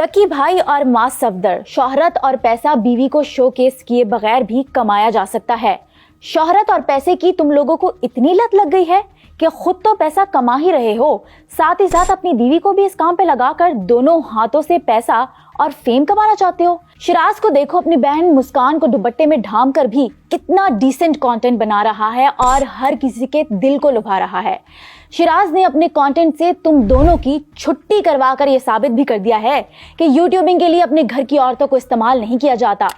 Ducky भाई और मां सफदर, शोहरत और पैसा बीवी को शोकेस किए बगैर भी कमाया जा सकता है। शोहरत और पैसे की तुम लोगों को इतनी लत लग गई है कि खुद तो पैसा कमा ही रहे हो, साथ ही साथ अपनी बीवी को भी इस काम पे लगाकर दोनों हाथों से पैसा और फेम कमाना चाहते हो। शिराज को देखो, अपनी बहन मुस्कान को दुपट्टे में ढाम कर भी कितना डिसेंट कंटेंट बना रहा है और हर किसी के दिल को लुभा रहा है। शिराज ने अपने कंटेंट से तुम दोनों की छुट्टी करवा कर यह साबित भी कर दिया है कि यूट्यूबिंग के लिए अपने घर की औरतों को इस्तेमाल नहीं किया जाता।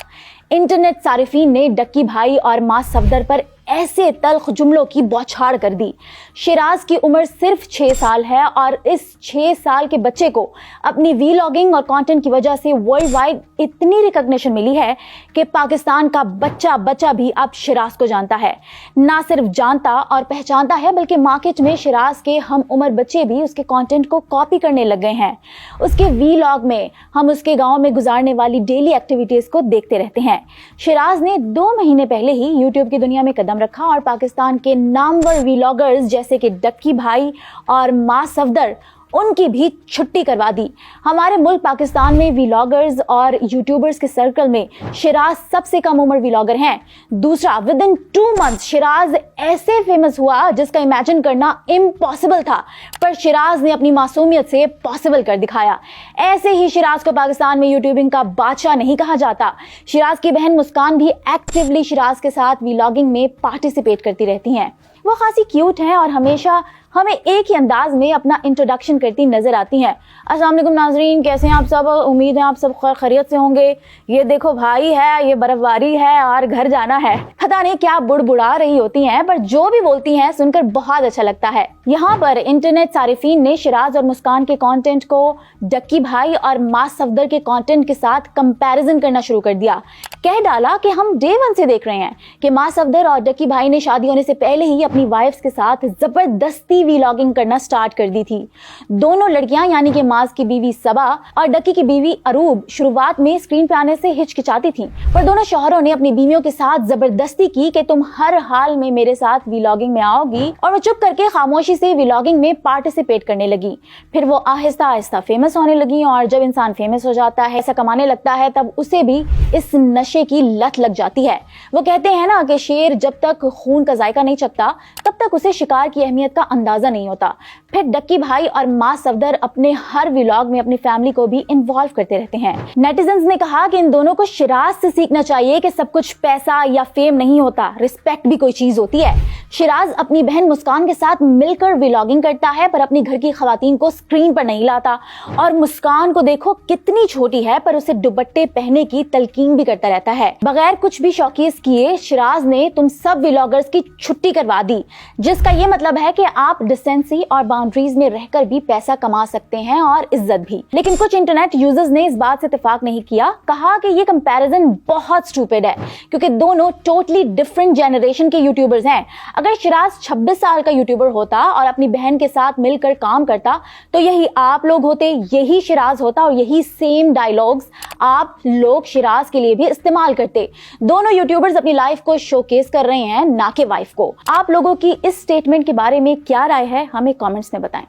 इंटरनेट सारिफीन ने डक्की भाई और मां सफदर पर ऐसे तल्ख जुमलों की बौछार कर दी। शिराज की उम्र सिर्फ 6 साल है और इस 6 साल के बच्चे को अपनी वीलॉगिंग और कंटेंट की वजह से वर्ल्ड वाइड इतनी रिकॉग्निशन मिली है कि पाकिस्तान का बच्चा बच्चा भी अब शिराज को जानता है। ना सिर्फ जानता और पहचानता है, बल्कि मार्केट में शिराज के हम उम्र बच्चे भी उसके कंटेंट को कॉपी करने लग गए हैं। उसके वीलॉग में हम उसके गाँव में गुजारने वाली डेली एक्टिविटीज को देखते रहते हैं। शिराज ने 2 महीने पहले ही यूट्यूब की दुनिया में कदम रखा और पाकिस्तान के नामवर व्लॉगर्स जैसे कि डक्की भाई और मां सफदर, उनकी भी छुट्टी करवा दी। हमारे मुल्क पाकिस्तान में व्लॉगर्स और यूट्यूबर्स के सर्कल में शिराज सबसे कम उम्र व्लॉगर हैं। दूसरा, विद इन 2 मंथ्स शिराज ऐसे फेमस हुआ जिसका इमेजिन करना इम्पॉसिबल था, पर शिराज ने अपनी मासूमियत से पॉसिबल कर दिखाया। ऐसे ही शिराज को पाकिस्तान में यूट्यूबिंग का बादशाह नहीं कहा जाता। शिराज की बहन मुस्कान भी एक्टिवली शिराज के साथ व्लॉगिंग में पार्टिसिपेट करती रहती हैं। वो खासी क्यूट हैं और हमेशा हमें एक ही अंदाज में अपना इंट्रोडक्शन करती नजर आती हैं। अस्सलाम वालेकुम नाजरीन, कैसे हैं आप सब? उम्मीद है आप सब खैरियत से होंगे। ये देखो भाई है, ये बर्फबारी है और घर जाना है। पता नहीं क्या बुड़बुड़ा रही होती हैं, पर जो भी बोलती हैं सुनकर बहुत अच्छा लगता है। यहाँ पर इंटरनेट सारिफीन ने शिराज और मुस्कान के कंटेंट को डक्की भाई और मां सफदर के कंटेंट के साथ कंपैरिजन करना शुरू कर दिया। कह डाला कि हम डे 1 से देख रहे हैं कि मां सफदर और डक्की भाई ने शादी होने से पहले ही अपनी वाइफ्स के साथ जबरदस्ती व्लॉगिंग करना स्टार्ट कर दी थी। दोनों लड़कियां यानी कि माज की बीवी सबा और डक्की की बीवी अरूब शुरुआत में स्क्रीन पे आने से हिचकिचाती थी, पर दोनों शौहरों ने अपनी बीवियों के साथ जबरदस्ती की कि तुम हर हाल में मेरे साथ व्लॉगिंग में आओगी, और वो चुप करके खामोशी से व्लॉगिंग में पार्टिसिपेट करने लगी। फिर वो आहिस्ता आहिस्ता फेमस होने लगी, और जब इंसान फेमस हो जाता है, ऐसा कमाने लगता है, तब उसे भी इस नशे की लत लग जाती है। वो कहते हैं ना कि शेर जब तक खून का जायका नहीं चखता तब तक उसे शिकार की अहमियत का अंदाजा नहीं होता। फिर डक्की भाई और मां सफदर अपने हर व्लॉग में अपनी फैमिली को भी इन्वॉल्व करते रहते हैं। नेटिजन्स ने कहा कि इन दोनों को शिराज से सीखना चाहिए कि सब कुछ पैसा या फेम नहीं होता, रिस्पेक्ट भी कोई चीज होती है। शिराज अपनी बहन मुस्कान के साथ मिलकर व्लॉगिंग करता है, पर अपनी घर की खवातीन को स्क्रीन पर नहीं लाता। और मुस्कान को देखो, कितनी छोटी है पर उसे दुपट्टे पहनने की तलकीन भी करता रहता है। बगैर कुछ भी शौकीस किए शिराज ने तुम सब व्लॉगर्स की छुट्टी करवा दी, जिसका ये मतलब है कि आप डिसेंसी और बाउंड्रीज में रहकर भी पैसा कमा सकते हैं और इज्जत भी। लेकिन कुछ इंटरनेट यूजर्स ने इस बात से इत्तेफाक नहीं किया, कहा कि ये कंपैरिजन बहुत स्टूपिड है क्योंकि दोनों टोटली डिफरेंट जनरेशन के यूट्यूबर्स हैं। अगर शिराज 26 साल का यूट्यूबर होता और अपनी बहन के साथ मिलकर काम करता तो यही आप लोग होते, यही शिराज होता और यही सेम डायलॉग्स आप लोग शिराज के लिए भी इस्तेमाल करते। दोनों यूट्यूबर्स अपनी लाइफ को शोकेस कर रहे हैं, ना कि वाइफ को। आप लोगों की इस स्टेटमेंट के बारे में क्या राय है, हमें कमेंट्स में बताएं।